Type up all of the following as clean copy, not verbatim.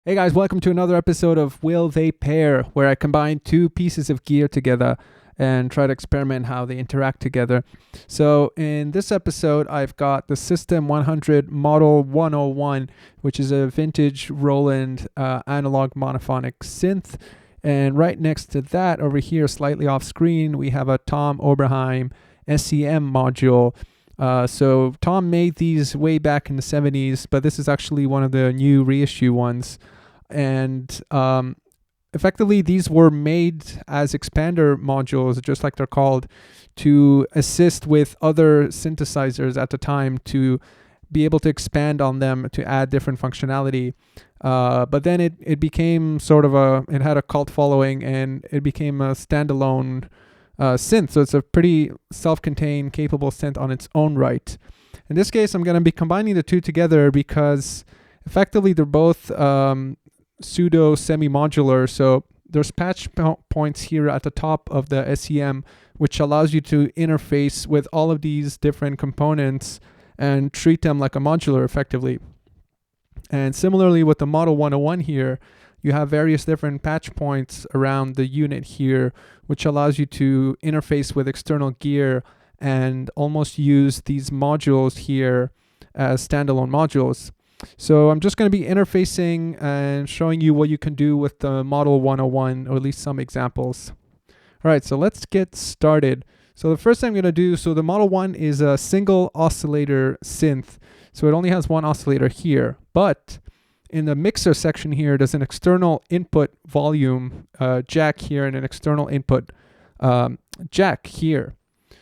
Hey guys, welcome to another episode of Will They Pair, where I combine two pieces of gear together and try to experiment how they interact together. So in this episode, I've got the System 100 Model 101, which is a vintage Roland analog monophonic synth. And right next to that, over here, slightly off screen, we have a Tom Oberheim SEM module. So Tom made these way back in the 70s, but this is actually one of the new reissue ones. And effectively, these were made as expander modules, just like they're called, to assist with other synthesizers at the time to be able to expand on them to add different functionality. But then it became it had a cult following, and it became a standalone synth. So it's a pretty self-contained, capable synth on its own right. In this case, I'm going to be combining the two together because effectively they're both pseudo semi-modular. So there's patch points here at the top of the SEM, which allows you to interface with all of these different components and treat them like a modular effectively. And similarly with the Model 101 here, you have various different patch points around the unit here, which allows you to interface with external gear and almost use these modules here as standalone modules. So I'm just going to be interfacing and showing you what you can do with the Model 101, or at least some examples. All right, so let's get started. So the first thing I'm going to do, so the Model 1 is a single oscillator synth. So it only has one oscillator here, but in the mixer section here, there's an external input volume jack here and an external input jack here.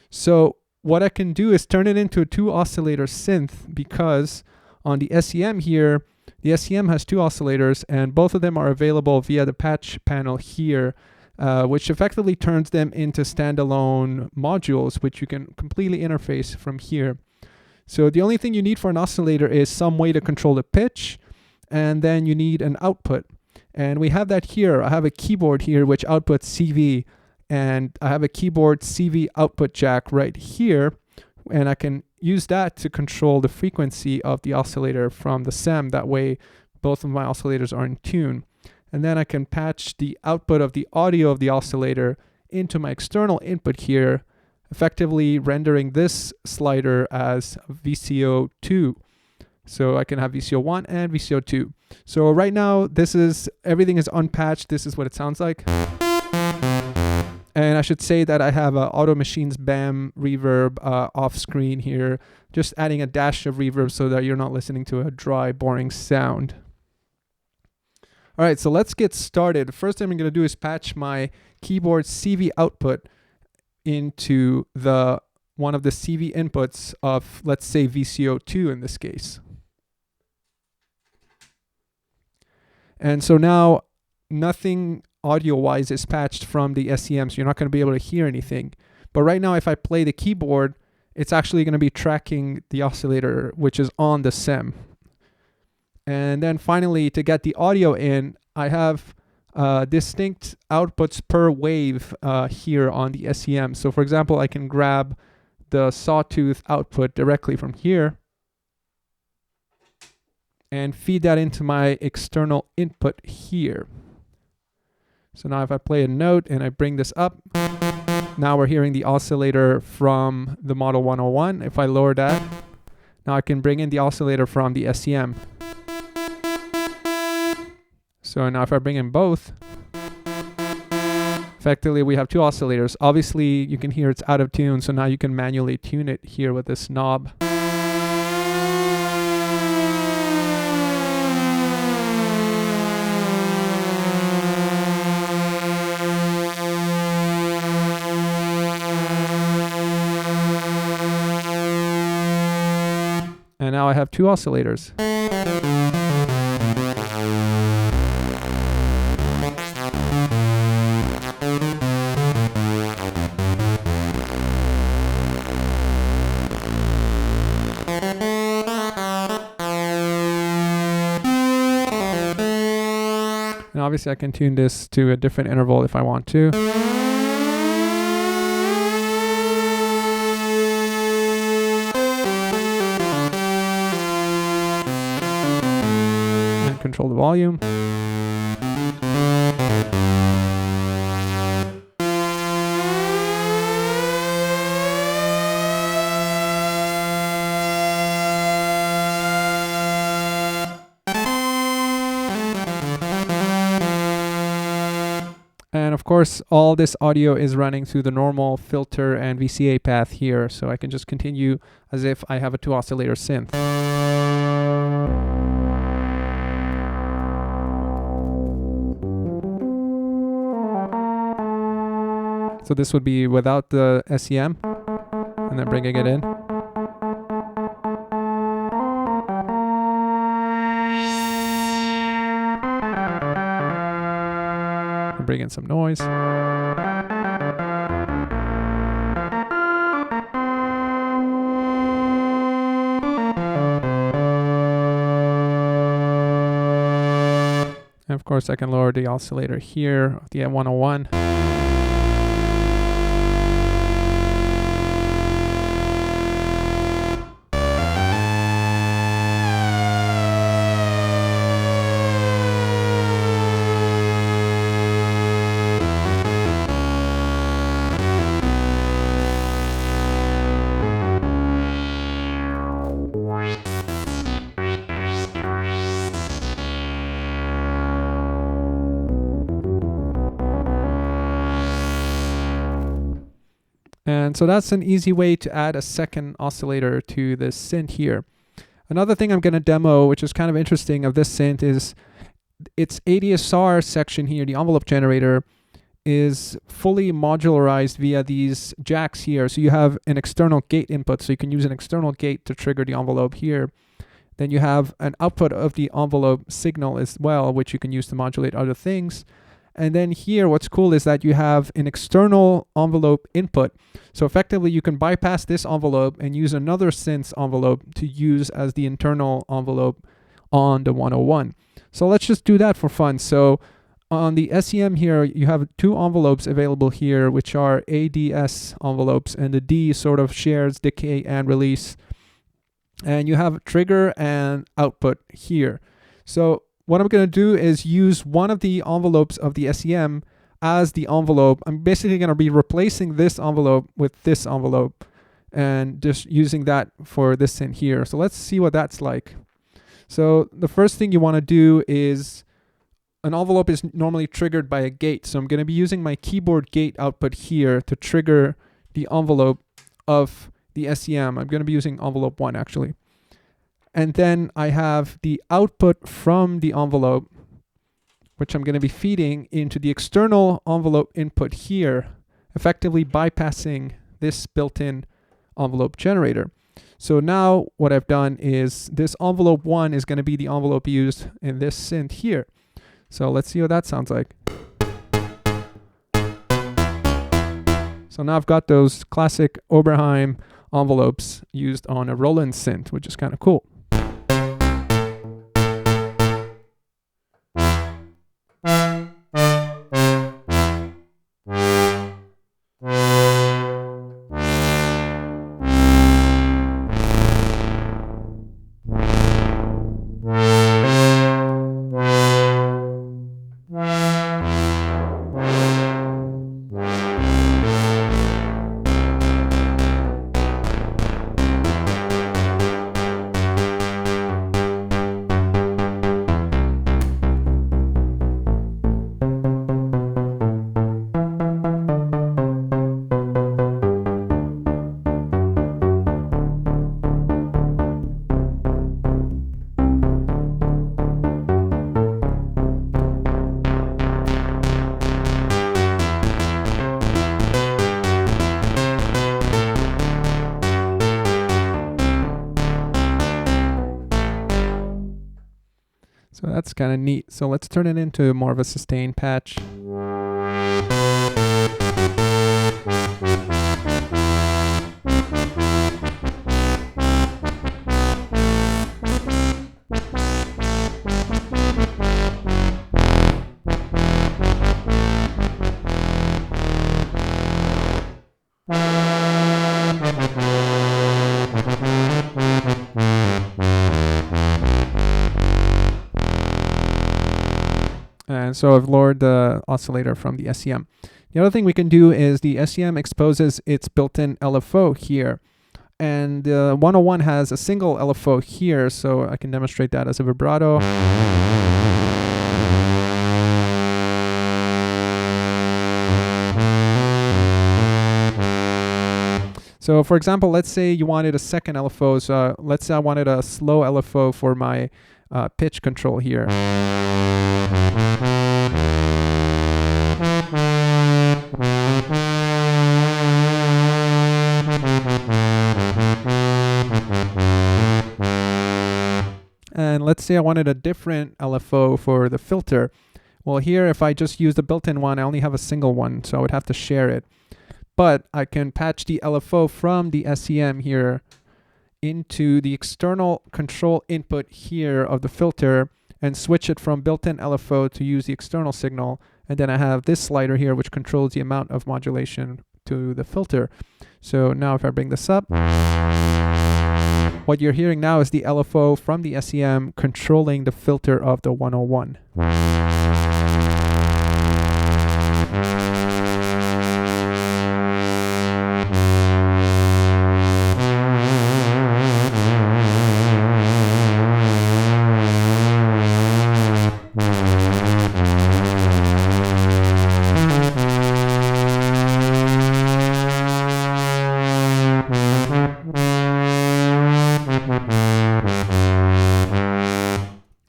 So what I can do is turn it into a two oscillator synth, because on the SEM here, the SEM has two oscillators and both of them are available via the patch panel here, which effectively turns them into standalone modules, which you can completely interface from here. So the only thing you need for an oscillator is some way to control the pitch, and then you need an output. And we have that here. I have a keyboard here which outputs CV, and I have a keyboard CV output jack right here, and I can use that to control the frequency of the oscillator from the SEM. That way both of my oscillators are in tune. And then I can patch the output of the audio of the oscillator into my external input here, effectively rendering this slider as VCO2. So I can have VCO1 and VCO2. So right now, everything is unpatched. This is what it sounds like. And I should say that I have Auto Machine's BAM reverb off screen here, just adding a dash of reverb so that you're not listening to a dry, boring sound. All right, so let's get started. The first thing I'm going to do is patch my keyboard CV output into one of the CV inputs of, let's say, VCO2 in this case. And so now nothing audio-wise is patched from the SEM, so you're not going to be able to hear anything. But right now, if I play the keyboard, it's actually going to be tracking the oscillator, which is on the SEM. And then finally, to get the audio in, I have distinct outputs per wave here on the SEM. So for example, I can grab the sawtooth output directly from here and feed that into my external input here. So now if I play a note and I bring this up, now we're hearing the oscillator from the Model 101. If I lower that, now I can bring in the oscillator from the SEM. So now if I bring in both, effectively we have two oscillators. Obviously you can hear it's out of tune, so now you can manually tune it here with this knob. And now I have two oscillators. And obviously I can tune this to a different interval if I want to. And control the volume. course, all this audio is running through the normal filter and VCA path here, so I can just continue as if I have a 2 oscillator synth. So this would be without the SEM, and then bringing it in. And bring in some noise. And of course I can lower the oscillator here, the M101. And so that's an easy way to add a second oscillator to this synth here. Another thing I'm going to demo, which is kind of interesting of this synth, is its ADSR section here, the envelope generator, is fully modularized via these jacks here. So you have an external gate input, so you can use an external gate to trigger the envelope here. Then you have an output of the envelope signal as well, which you can use to modulate other things. And then here, what's cool is that you have an external envelope input. So effectively, you can bypass this envelope and use another synth envelope to use as the internal envelope on the 101. So let's just do that for fun. So on the SEM here, you have 2 envelopes available here, which are ADS envelopes, and the D sort of shares decay and release. And you have trigger and output here. So what I'm going to do is use one of the envelopes of the SEM as the envelope. I'm basically going to be replacing this envelope with this envelope and just using that for this in here. So let's see what that's like. So the first thing you want to do is, an envelope is normally triggered by a gate. So I'm going to be using my keyboard gate output here to trigger the envelope of the SEM. I'm going to be using envelope 1 actually. And then I have the output from the envelope, which I'm going to be feeding into the external envelope input here, effectively bypassing this built-in envelope generator. So now what I've done is this envelope 1 is going to be the envelope used in this synth here. So let's see what that sounds like. So now I've got those classic Oberheim envelopes used on a Roland synth, which is kind of cool. So that's kind of neat. So let's turn it into more of a sustain patch. And so I've lowered the oscillator from the SEM. The other thing we can do is the SEM exposes its built-in LFO here. And the 101 has a single LFO here, so I can demonstrate that as a vibrato. So for example, let's say you wanted a second LFO. So let's say I wanted a slow LFO for my pitch control here. And let's say I wanted a different LFO for the filter. Well, here, if I just use the built-in one, I only have a single one, so I would have to share it. But I can patch the LFO from the SEM here into the external control input here of the filter and switch it from built-in LFO to use the external signal. And then I have this slider here, which controls the amount of modulation to the filter. So now if I bring this up, what you're hearing now is the LFO from the SEM controlling the filter of the 101.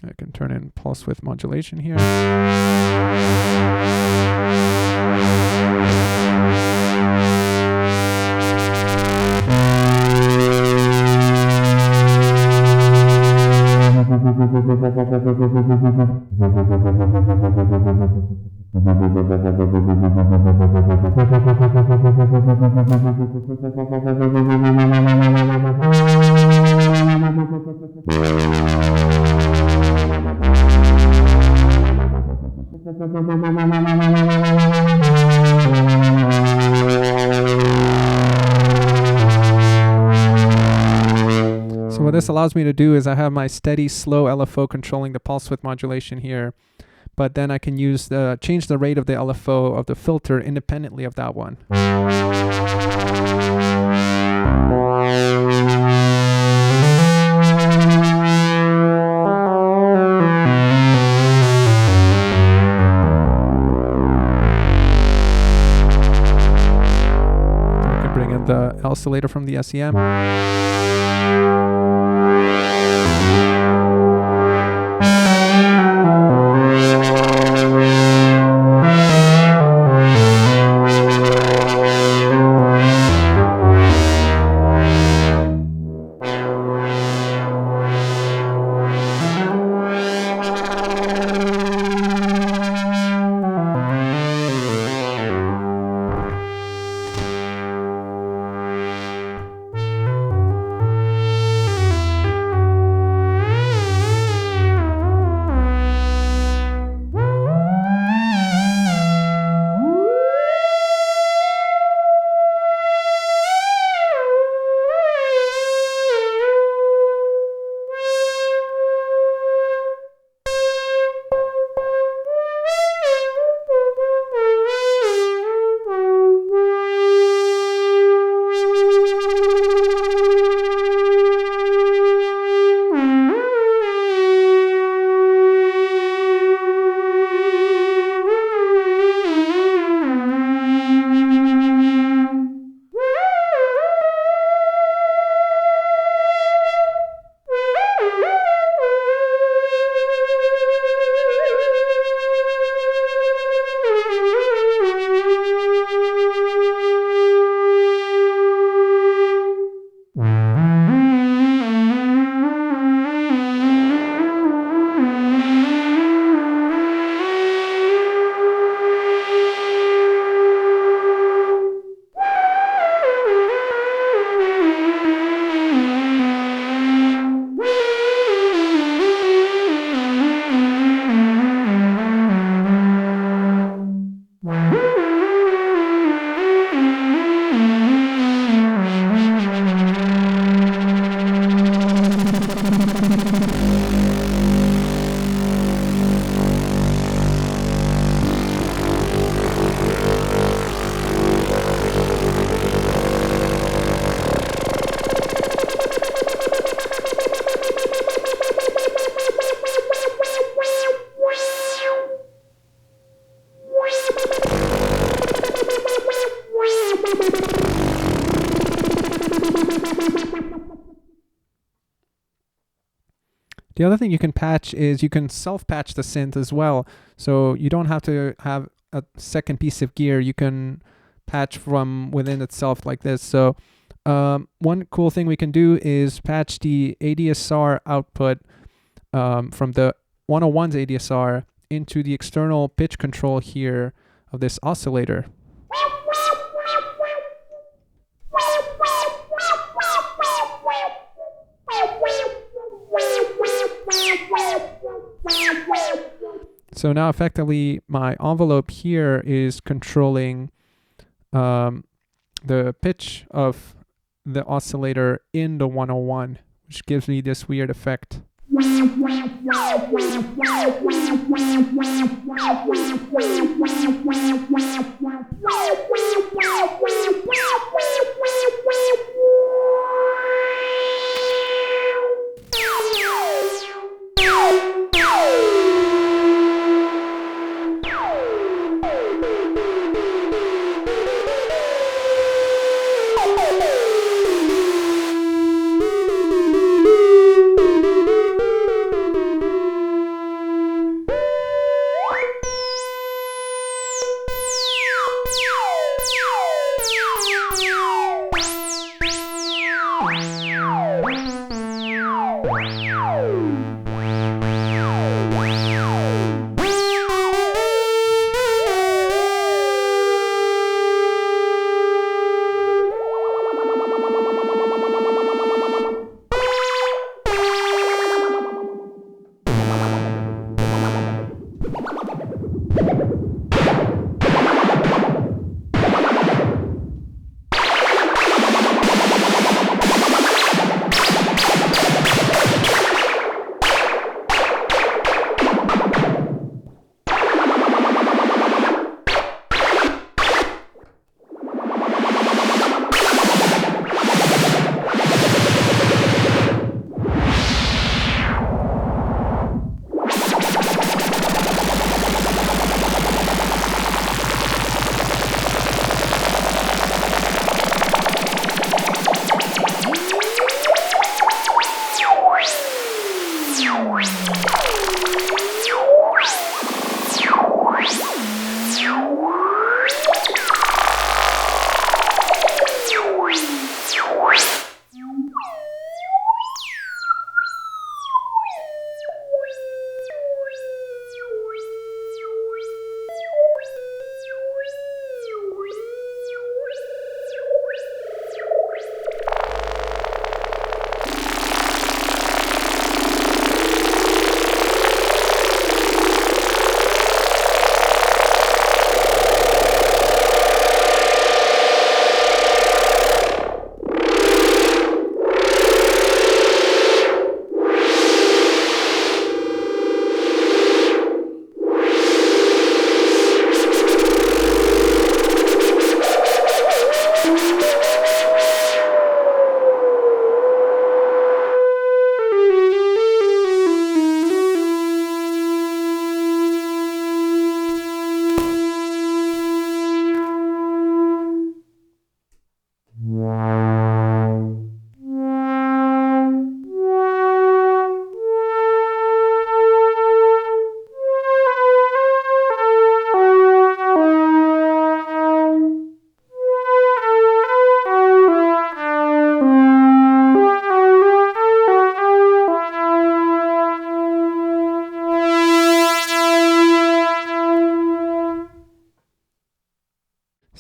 I can turn in pulse width modulation here. So what this allows me to do is I have my steady slow LFO controlling the pulse width modulation here, but then I can use change the rate of the LFO of the filter independently of that one. I can bring in the oscillator from the SEM. The other thing you can patch is you can self-patch the synth as well. So you don't have to have a second piece of gear. You can patch from within itself like this. So one cool thing we can do is patch the ADSR output from the 101's ADSR into the external pitch control here of this oscillator. So now effectively my envelope here is controlling the pitch of the oscillator in the 101, which gives me this weird effect.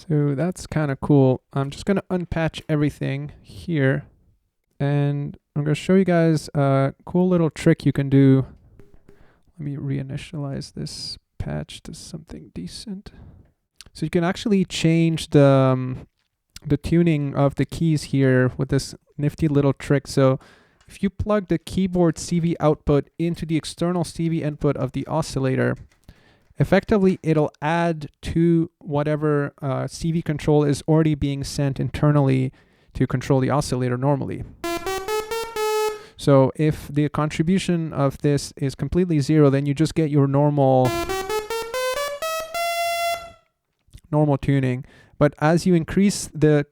So that's kind of cool. I'm just going to unpatch everything here, and I'm going to show you guys a cool little trick you can do. Let me reinitialize this patch to something decent. So you can actually change the tuning of the keys here with this nifty little trick. So if you plug the keyboard CV output into the external CV input of the oscillator, effectively it'll add to whatever CV control is already being sent internally to control the oscillator normally. So if the contribution of this is completely zero, then you just get your normal tuning. But as you increase the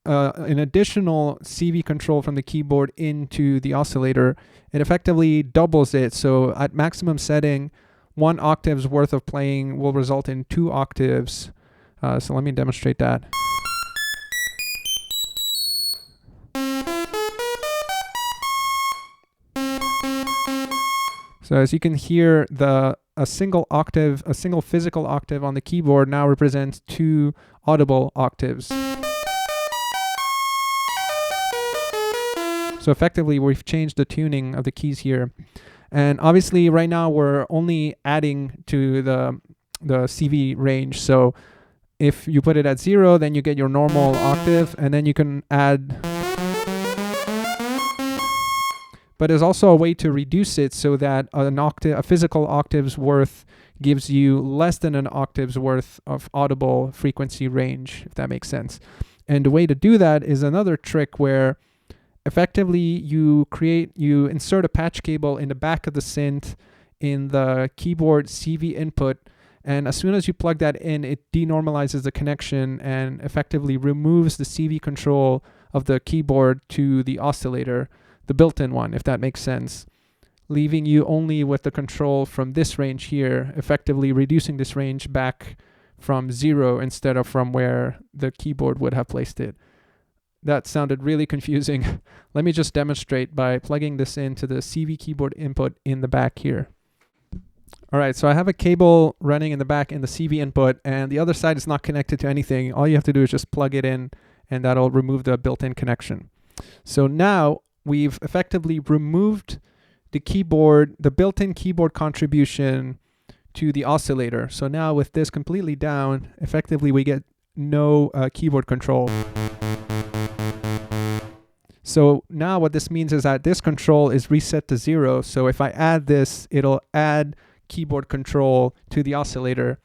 an additional CV control from the keyboard into the oscillator, it effectively doubles it. So at maximum setting, 1 octave's worth of playing will result in 2 octaves. So let me demonstrate that. So as you can hear, a single physical octave on the keyboard now represents 2 audible octaves. So effectively, we've changed the tuning of the keys here. And obviously, right now, we're only adding to the CV range. So if you put it at 0, then you get your normal octave, and then you can add. But there's also a way to reduce it so that a physical octave's worth gives you less than an octave's worth of audible frequency range, if that makes sense. And the way to do that is another trick where effectively you insert a patch cable in the back of the synth in the keyboard CV input, and as soon as you plug that in, it denormalizes the connection and effectively removes the CV control of the keyboard to the oscillator, the built-in one, if that makes sense, leaving you only with the control from this range here, effectively reducing this range back from 0 instead of from where the keyboard would have placed it. That sounded really confusing. Let me just demonstrate by plugging this into the CV keyboard input in the back here. All right, so I have a cable running in the back in the CV input, and the other side is not connected to anything. All you have to do is just plug it in, and that'll remove the built-in connection. So now we've effectively removed the built-in keyboard contribution to the oscillator. So now with this completely down, effectively we get no keyboard control. So now what this means is that this control is reset to 0. So if I add this, it'll add keyboard control to the oscillator.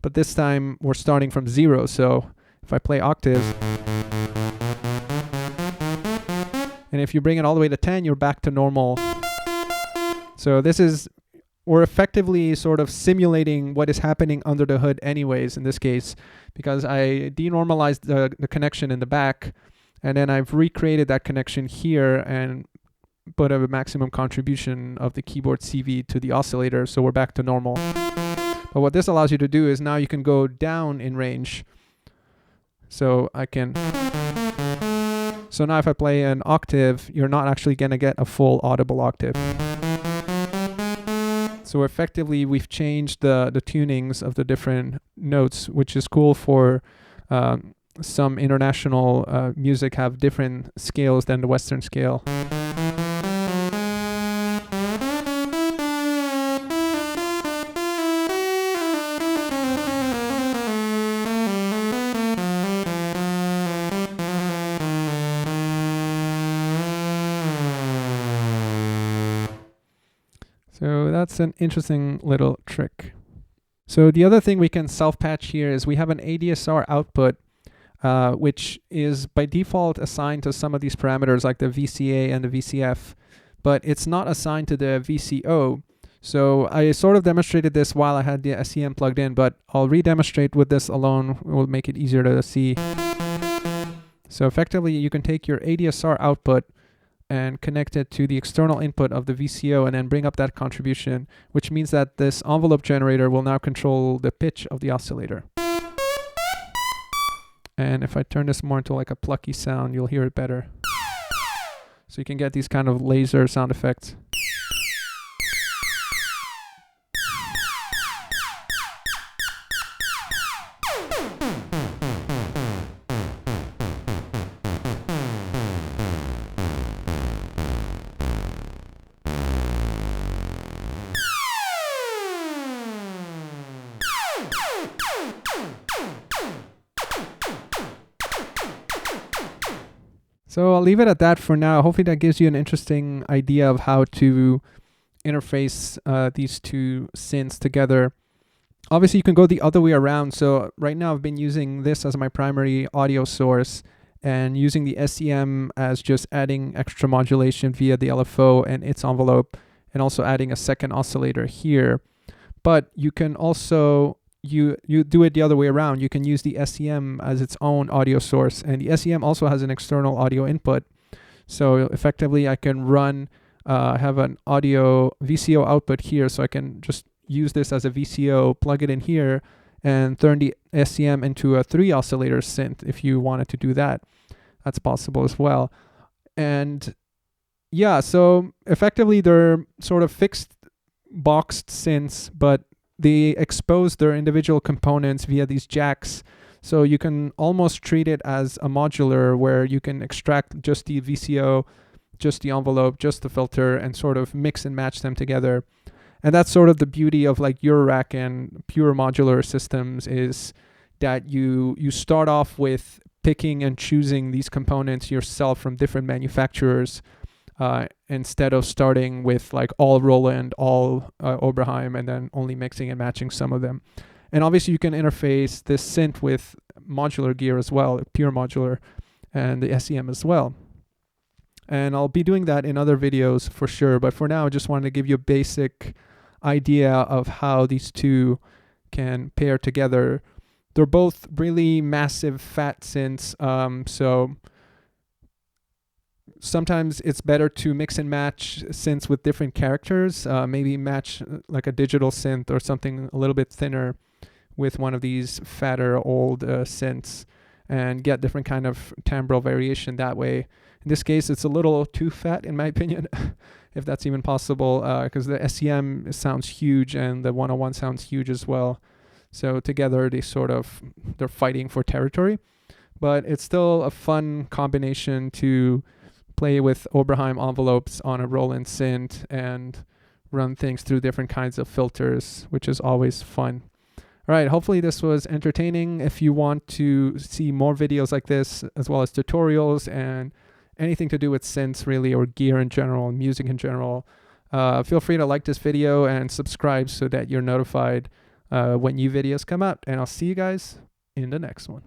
But this time we're starting from 0. So if I play octaves, and if you bring it all the way to 10, you're back to normal. So we're effectively sort of simulating what is happening under the hood anyways in this case, because I denormalized the connection in the back, and then I've recreated that connection here and put a maximum contribution of the keyboard CV to the oscillator, so we're back to normal. But what this allows you to do is now you can go down in range. So now if I play an octave, you're not actually going to get a full audible octave. So effectively, we've changed the tunings of the different notes, which is cool for some international music have different scales than the Western scale. So that's an interesting little trick. So the other thing we can self-patch here is we have an ADSR output, which is by default assigned to some of these parameters like the VCA and the VCF, but it's not assigned to the VCO. So I sort of demonstrated this while I had the SEM plugged in, but I'll re-demonstrate with this alone. It will make it easier to see. So effectively, you can take your ADSR output and connect it to the external input of the VCO and then bring up that contribution, which means that this envelope generator will now control the pitch of the oscillator. And if I turn this more into like a plucky sound, you'll hear it better. So you can get these kind of laser sound effects. So I'll leave it at that for now. Hopefully that gives you an interesting idea of how to interface these two synths together. Obviously, you can go the other way around. So right now I've been using this as my primary audio source and using the SEM as just adding extra modulation via the LFO and its envelope, and also adding a second oscillator here. But you can also you do it the other way around. You can use the SEM as its own audio source, and the SEM also has an external audio input. So effectively, I can run, have an audio VCO output here, so I can just use this as a VCO, plug it in here, and turn the SEM into a 3 oscillator synth if you wanted to do that. That's possible as well. And yeah, so effectively they're sort of fixed boxed synths, but they expose their individual components via these jacks. So you can almost treat it as a modular where you can extract just the VCO, just the envelope, just the filter, and sort of mix and match them together. And that's sort of the beauty of like Eurorack and pure modular systems, is that you start off with picking and choosing these components yourself from different manufacturers, instead of starting with like all Roland, all Oberheim, and then only mixing and matching some of them. And obviously you can interface this synth with modular gear as well, pure modular, and the SEM as well. And I'll be doing that in other videos for sure, but for now I just wanted to give you a basic idea of how these two can pair together. They're both really massive fat synths, so sometimes it's better to mix and match synths with different characters, maybe match like a digital synth or something a little bit thinner with one of these fatter old synths, and get different kind of timbral variation that way. In this case, it's a little too fat in my opinion, if that's even possible, because the SEM sounds huge and the 101 sounds huge as well. So together they're fighting for territory, but it's still a fun combination to play with Oberheim envelopes on a Roland synth and run things through different kinds of filters, which is always fun. All right, hopefully this was entertaining. If you want to see more videos like this, as well as tutorials and anything to do with synths really, or gear in general, music in general, feel free to like this video and subscribe so that you're notified when new videos come out. And I'll see you guys in the next one.